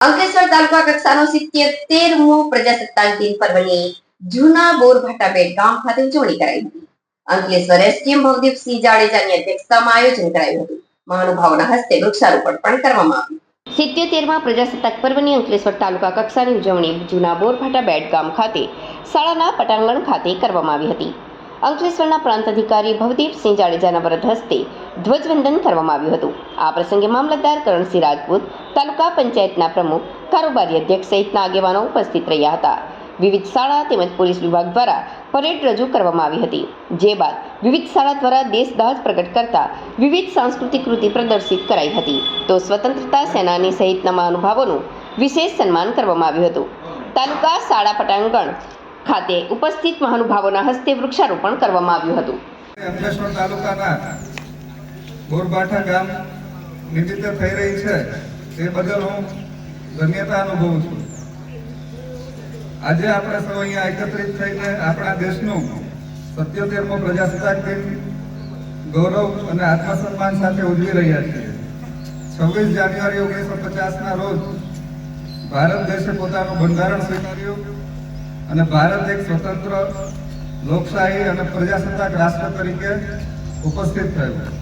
અંકલેશ્વર તાલુકા કક્ષાનો 77મો પ્રજાસત્તાક દિન પર્વની જૂના બોરભાટા બેટ ગામ ખાતે ઉજવણી કરાઈ હતી. અંકલેશ્વર એસડીએમ ભવદીપસિંહ જાડેજાની અધ્યક્ષતામાં આયોજન કરાયું હતું. મહાનુભાવોના હસ્તે વૃક્ષારોપણ પણ કરવામાં આવ્યું. 77મા પ્રજાસત્તાક પર્વની અંકલેશ્વર તાલુકા કક્ષાની ઉજવણી જૂના બોરભાટા બેટ ગામ ખાતે શાળાના પટાંગણ ખાતે કરવામાં આવી હતી. અંકલેશ્વરના પ્રાંત અધિકારી ભવદીપસિંહ જાડેજાના વરદ હસ્તે ધ્વજવંદન કરવામાં આવ્યું હતું. આ પ્રસંગે મામલતદાર કરણસિંહ રાજપૂત, તાલુકા પંચાયતના પ્રમુખ, કારોબારી અધ્યક્ષ સહિતના આગેવાનો ઉપસ્થિત રહ્યા હતા. વિવિધ શાળા તેમજ પોલીસ વિભાગ દ્વારા પરેડ રજૂ કરવામાં આવી હતી. જે બાદ વિવિધ શાળા દ્વારા દેશદાઝ પ્રગટ કરતા વિવિધ સાંસ્કૃતિક કૃતિ પ્રદર્શિત કરાઈ હતી. તો સ્વતંત્રતા સેનાની સહિતના મહાનુભાવોનું વિશેષ સન્માન કરવામાં આવ્યું હતું. તાલુકા શાળા પટાંગણ ખાતે ઉપસ્થિત મહાનુભાવોના હસ્તે વૃક્ષારોપણ કરવામાં આવ્યું હતું. અંકલેશ્વર તાલુકાના બોરભાટા ગામ નિમિત્તે થઈ રહી છે તે બદલ હું ધન્યતા અનુભવું છું. આજે આપણે સૌ અહીંયા એકત્રિત થઈને આપણા દેશનું 77મો પ્રજાસત્તાક દિન ગૌરવ અને આત્મસન્માન સાથે ઉજવી રહ્યા છીએ. 26 જાન્યુઆરી 1950ના રોજ ભારત દેશે પોતાનું બંધારણ સ્વીકાર્યું અને ભારત એક સ્વતંત્ર લોકશાહી અને પ્રજાસત્તાક રાષ્ટ્ર તરીકે ઉપસ્થિત થયું.